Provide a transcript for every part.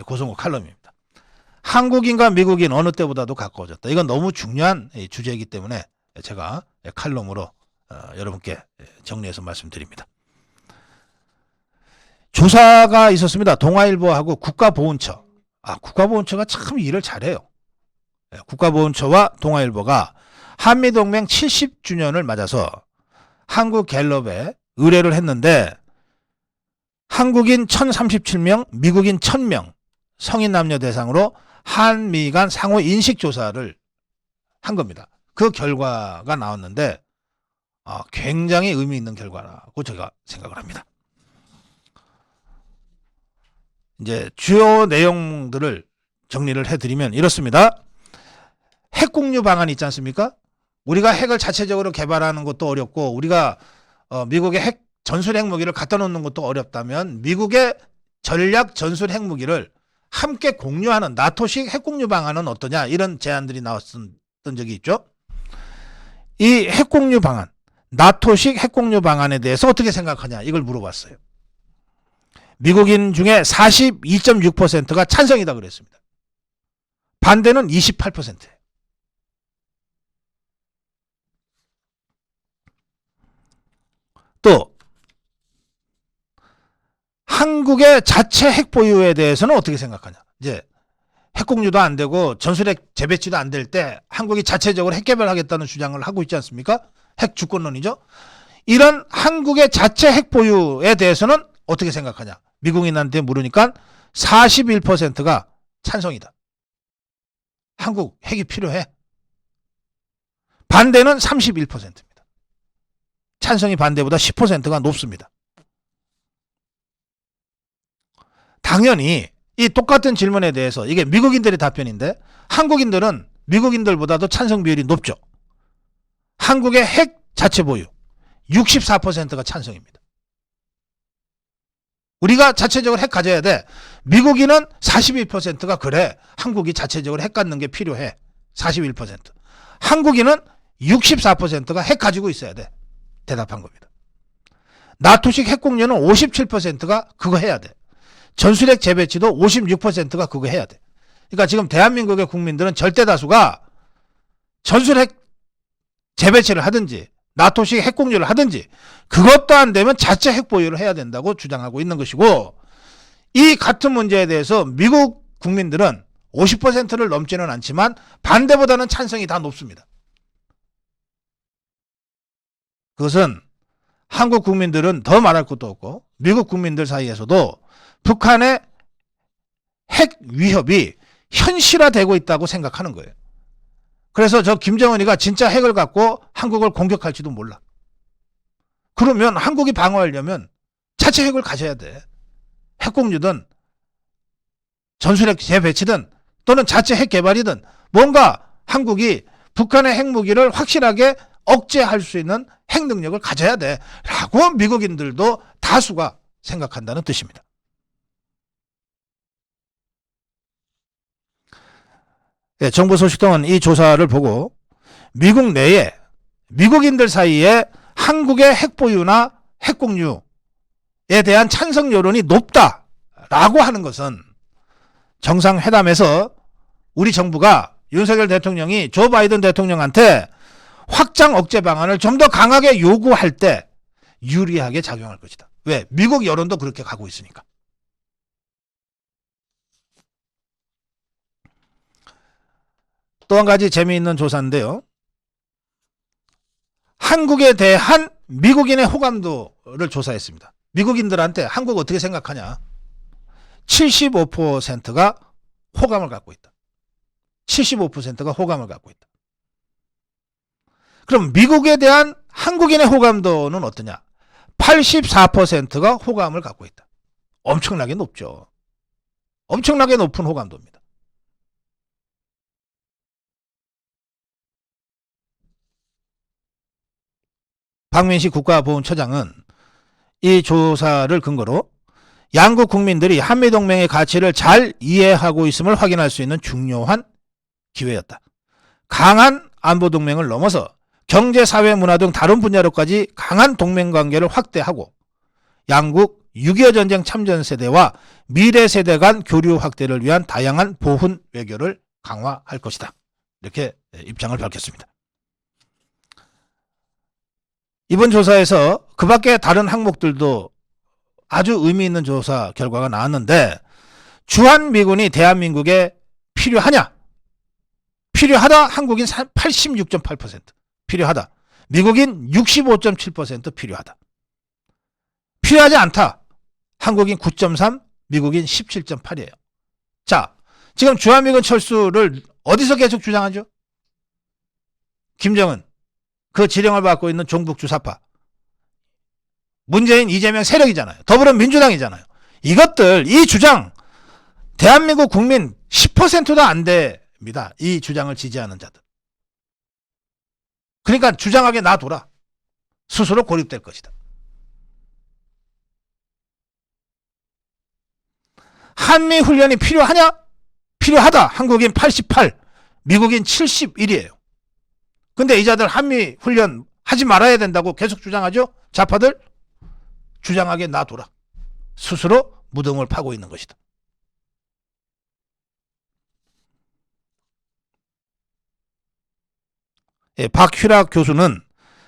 고성호 칼럼입니다. 한국인과 미국인 어느 때보다도 가까워졌다. 이건 너무 중요한 주제이기 때문에 제가 칼럼으로 여러분께 정리해서 말씀드립니다. 조사가 있었습니다. 동아일보하고 국가보훈처. 국가보훈처가 참 일을 잘해요. 국가보훈처와 동아일보가 한미동맹 70주년을 맞아서 한국갤럽에 의뢰를 했는데 한국인 1037명, 미국인 1000명 성인 남녀 대상으로 한미 간 상호 인식조사를 한 겁니다. 그 결과가 나왔는데 굉장히 의미 있는 결과라고 제가 생각을 합니다. 이제 주요 내용들을 정리를 해드리면 이렇습니다. 핵공유 방안 있지 않습니까? 우리가 핵을 자체적으로 개발하는 것도 어렵고 우리가 미국의 핵 전술 핵무기를 갖다 놓는 것도 어렵다면 미국의 전략 전술 핵무기를 함께 공유하는 나토식 핵공유 방안은 어떠냐 이런 제안들이 나왔던 적이 있죠. 이 핵공유 방안, 나토식 핵공유 방안에 대해서 어떻게 생각하냐 이걸 물어봤어요. 미국인 중에 42.6%가 찬성이다 그랬습니다. 반대는 28%예요. 또 한국의 자체 핵 보유에 대해서는 어떻게 생각하냐. 이제 핵공유도 안 되고 전술핵 재배치도 안 될 때 한국이 자체적으로 핵 개발하겠다는 주장을 하고 있지 않습니까? 핵 주권론이죠. 이런 한국의 자체 핵 보유에 대해서는 어떻게 생각하냐. 미국인한테 물으니까 41%가 찬성이다. 한국 핵이 필요해. 반대는 31%입니다. 찬성이 반대보다 10%가 높습니다. 당연히 이 똑같은 질문에 대해서 이게 미국인들의 답변인데 한국인들은 미국인들보다도 찬성 비율이 높죠. 한국의 핵 자체 보유 64%가 찬성입니다. 우리가 자체적으로 핵 가져야 돼. 미국인은 41%가 그래. 한국이 자체적으로 핵 갖는 게 필요해. 41%. 한국인은 64%가 핵 가지고 있어야 돼. 대답한 겁니다. 나토식 핵공유는 57%가 그거 해야 돼. 전술핵 재배치도 56%가 그거 해야 돼. 그러니까 지금 대한민국의 국민들은 절대 다수가 전술핵 재배치를 하든지 나토식 핵공유를 하든지 그것도 안 되면 자체 핵 보유를 해야 된다고 주장하고 있는 것이고 이 같은 문제에 대해서 미국 국민들은 50%를 넘지는 않지만 반대보다는 찬성이 다 높습니다. 그것은 한국 국민들은 더 말할 것도 없고 미국 국민들 사이에서도 북한의 핵 위협이 현실화되고 있다고 생각하는 거예요. 그래서 저 김정은이가 진짜 핵을 갖고 한국을 공격할지도 몰라. 그러면 한국이 방어하려면 자체 핵을 가져야 돼. 핵공유든 전술핵 재배치든 또는 자체 핵 개발이든 뭔가 한국이 북한의 핵무기를 확실하게 억제할 수 있는 핵 능력을 가져야 돼. 라고 미국인들도 다수가 생각한다는 뜻입니다. 네, 정부 소식통은 이 조사를 보고 미국 내에 미국인들 사이에 한국의 핵 보유나 핵 공유에 대한 찬성 여론이 높다라고 하는 것은 정상회담에서 우리 정부가 윤석열 대통령이 조 바이든 대통령한테 확장 억제 방안을 좀 더 강하게 요구할 때 유리하게 작용할 것이다. 왜? 미국 여론도 그렇게 가고 있으니까. 또 한 가지 재미있는 조사인데요. 한국에 대한 미국인의 호감도를 조사했습니다. 미국인들한테 한국 어떻게 생각하냐. 75%가 호감을 갖고 있다. 75%가 호감을 갖고 있다. 그럼 미국에 대한 한국인의 호감도는 어떠냐? 84%가 호감을 갖고 있다. 엄청나게 높죠. 엄청나게 높은 호감도입니다. 박민식 국가보훈처장은 이 조사를 근거로 양국 국민들이 한미동맹의 가치를 잘 이해하고 있음을 확인할 수 있는 중요한 기회였다. 강한 안보동맹을 넘어서 경제, 사회, 문화 등 다른 분야로까지 강한 동맹관계를 확대하고 양국 6.25 전쟁 참전 세대와 미래 세대 간 교류 확대를 위한 다양한 보훈 외교를 강화할 것이다. 이렇게 입장을 밝혔습니다. 이번 조사에서 그 밖에 다른 항목들도 아주 의미 있는 조사 결과가 나왔는데, 주한미군이 대한민국에 필요하냐? 필요하다. 한국인 86.8%. 필요하다. 미국인 65.7% 필요하다. 필요하지 않다. 한국인 9.3, 미국인 17.8이에요. 자, 지금 주한미군 철수를 어디서 계속 주장하죠? 김정은, 그 지령을 받고 있는 종북 주사파, 문재인, 이재명 세력이잖아요. 더불어민주당이잖아요. 이것들, 이 주장, 대한민국 국민 10%도 안 됩니다. 이 주장을 지지하는 자들. 그러니까 주장하게 놔둬라. 스스로 고립될 것이다. 한미 훈련이 필요하냐? 필요하다. 한국인 88, 미국인 71이에요. 근데 이 자들 한미 훈련 하지 말아야 된다고 계속 주장하죠? 좌파들? 주장하게 놔둬라. 스스로 무덤을 파고 있는 것이다. 박휘락 교수는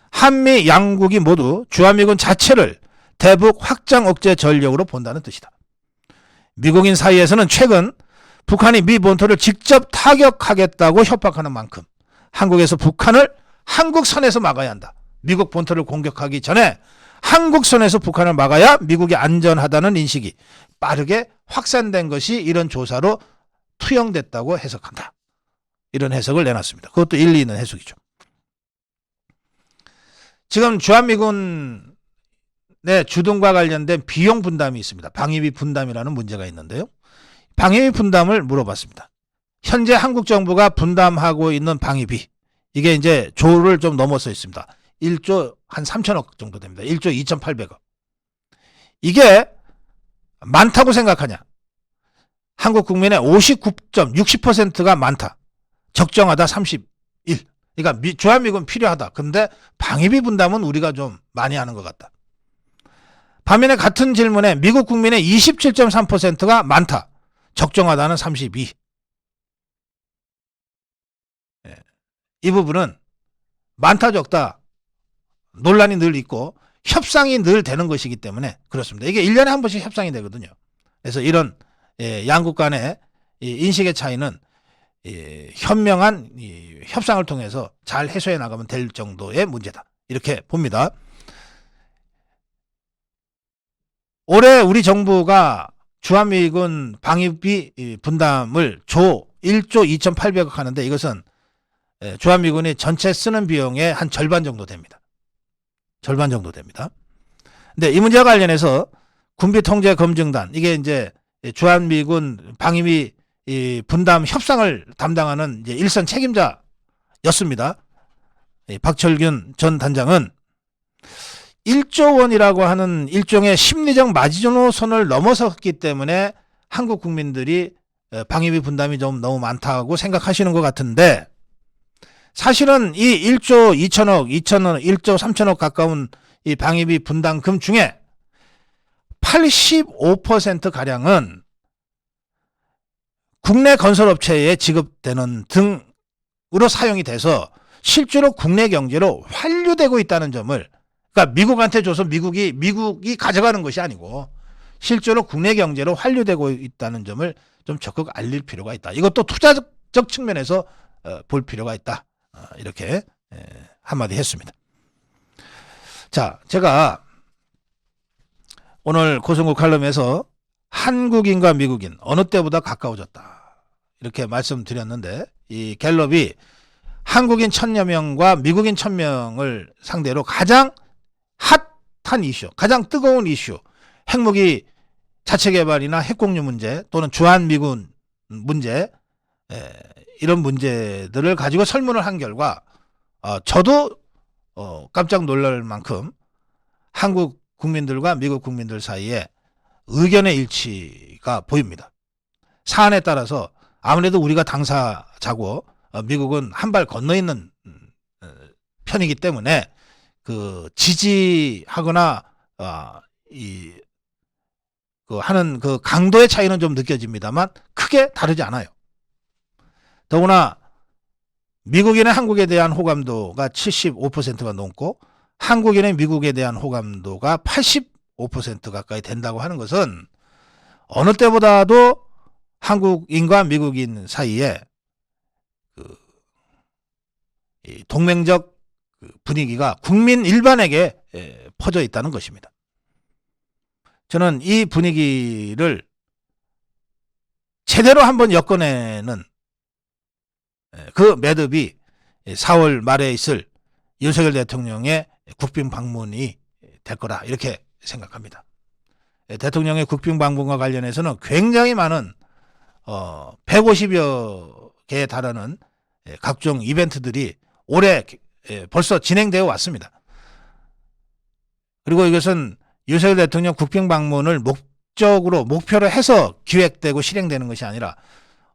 한미 양국이 모두 주한미군 자체를 대북 확장 억제 전력으로 본다는 뜻이다. 미국인 사이에서는 최근 북한이 미 본토를 직접 타격하겠다고 협박하는 만큼 한국에서 북한을 한국선에서 막아야 한다. 미국 본토를 공격하기 전에 한국선에서 북한을 막아야 미국이 안전하다는 인식이 빠르게 확산된 것이 이런 조사로 투영됐다고 해석한다. 이런 해석을 내놨습니다. 그것도 일리 있는 해석이죠. 지금 주한미군의 주둔과 관련된 비용 분담이 있습니다. 방위비 분담이라는 문제가 있는데요. 방위비 분담을 물어봤습니다. 현재 한국 정부가 분담하고 있는 방위비, 이게 이제 조를 좀 넘어서 있습니다. 1조 한 3천억 정도 됩니다. 1조 2,800억. 이게 많다고 생각하냐? 한국 국민의 59.60%가 많다. 적정하다 31. 그러니까 주한미군 필요하다. 근데 방위비 분담은 우리가 좀 많이 하는 것 같다. 반면에 같은 질문에 미국 국민의 27.3%가 많다. 적정하다는 32. 이 부분은 많다 적다 논란이 늘 있고 협상이 늘 되는 것이기 때문에 그렇습니다. 이게 1년에 한 번씩 협상이 되거든요. 그래서 이런 양국 간의 인식의 차이는 현명한 협상을 통해서 잘 해소해 나가면 될 정도의 문제다. 이렇게 봅니다. 올해 우리 정부가 주한미군 방위비 분담을 1조 2,800억 하는데 이것은 주한미군이 전체 쓰는 비용의 한 절반 정도 됩니다. 절반 정도 됩니다. 근데 이 문제와 관련해서 군비통제검증단, 이게 이제 주한미군 방위비 분담 협상을 담당하는 이제 일선 책임자였습니다. 박철균 전 단장은 1조 원이라고 하는 일종의 심리적 마지노선을 넘어섰기 때문에 한국 국민들이 방위비 분담이 좀 너무 많다고 생각하시는 것 같은데, 사실은 이 1조 2천억, 1조 3천억 가까운 이 방위비 분담금 중에 85%가량은 국내 건설업체에 지급되는 등으로 사용이 돼서 실제로 국내 경제로 환류되고 있다는 점을, 그러니까 미국한테 줘서 미국이 가져가는 것이 아니고 실제로 국내 경제로 환류되고 있다는 점을 좀 적극 알릴 필요가 있다. 이것도 투자적 측면에서 볼 필요가 있다. 이렇게 한마디 했습니다. 자, 제가 오늘 고성국 칼럼에서 한국인과 미국인 어느 때보다 가까워졌다 이렇게 말씀드렸는데, 이 갤럽이 한국인 1,000여 명과 미국인 1,000명을 상대로 가장 핫한 이슈, 가장 뜨거운 이슈, 핵무기 자체 개발이나 핵공유 문제 또는 주한미군 문제, 이런 문제들을 가지고 설문을 한 결과 저도 깜짝 놀랄 만큼 한국 국민들과 미국 국민들 사이에 의견의 일치가 보입니다. 사안에 따라서 아무래도 우리가 당사자고 미국은 한 발 건너 있는 편이기 때문에 그 지지하거나 이 하는 그 강도의 차이는 좀 느껴집니다만 크게 다르지 않아요. 더구나 미국인의 한국에 대한 호감도가 75%가 넘고 한국인의 미국에 대한 호감도가 85% 가까이 된다고 하는 것은 어느 때보다도 한국인과 미국인 사이에 이 동맹적 분위기가 국민 일반에게 퍼져 있다는 것입니다. 저는 이 분위기를 제대로 한번 엮어내는 그 매듭이 4월 말에 있을 윤석열 대통령의 국빈 방문이 될 거라 이렇게 생각합니다. 대통령의 국빈 방문과 관련해서는 굉장히 많은 150여 개에 달하는 각종 이벤트들이 올해 벌써 진행되어 왔습니다. 그리고 이것은 윤석열 대통령 국빈 방문을 목표로 해서 기획되고 실행되는 것이 아니라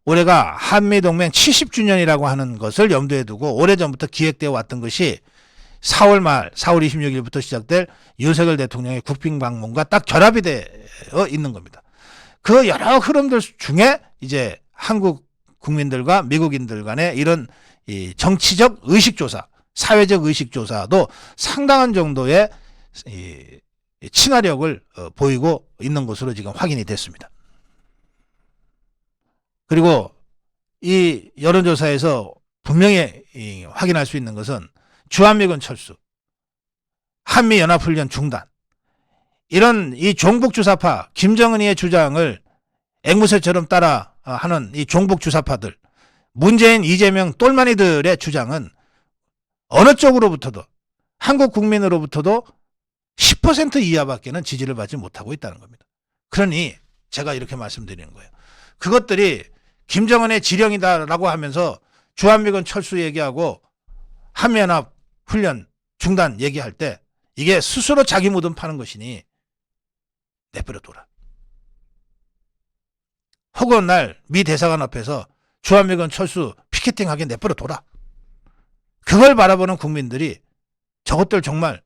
올해가 한미동맹 70주년이라고 하는 것을 염두에 두고 오래전부터 기획되어 왔던 것이 4월 말 4월 26일부터 시작될 윤석열 대통령의 국빈 방문과 딱 결합이 되어 있는 겁니다. 그 여러 흐름들 중에 이제 한국 국민들과 미국인들 간의 이런 이 정치적 의식조사, 사회적 의식조사도 상당한 정도의 이 친화력을 보이고 있는 것으로 지금 확인이 됐습니다. 그리고 이 여론조사에서 분명히 확인할 수 있는 것은 주한미군 철수, 한미연합훈련 중단, 이런 이 종북주사파, 김정은이의 주장을 앵무새처럼 따라하는 이 종북주사파들, 문재인, 이재명 똘마니들의 주장은 어느 쪽으로부터도, 한국 국민으로부터도 10% 이하밖에는 지지를 받지 못하고 있다는 겁니다. 그러니 제가 이렇게 말씀드리는 거예요. 그것들이 김정은의 지령이다라고 하면서 주한미군 철수 얘기하고 한미연합 훈련 중단 얘기할 때 이게 스스로 자기 무덤 파는 것이니 내버려 둬라. 허구한 날 미 대사관 앞에서 주한미군 철수 피켓팅하게 내버려 둬라. 그걸 바라보는 국민들이 저것들 정말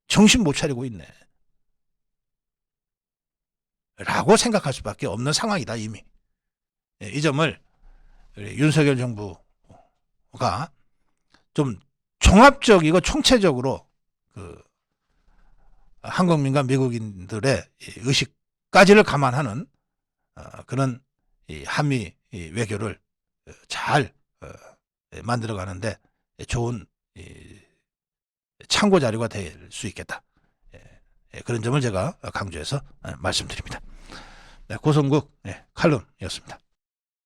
정신 못 차리고 있네 라고 생각할 수밖에 없는 상황이다 이미. 이 점을 윤석열 정부가 좀 종합적이고 총체적으로 한국민과 미국인들의 의식까지를 감안하는 그런 한미 외교를 잘 만들어가는데 좋은 참고 자료가 될 수 있겠다. 그런 점을 제가 강조해서 말씀드립니다. 고성국 칼럼이었습니다.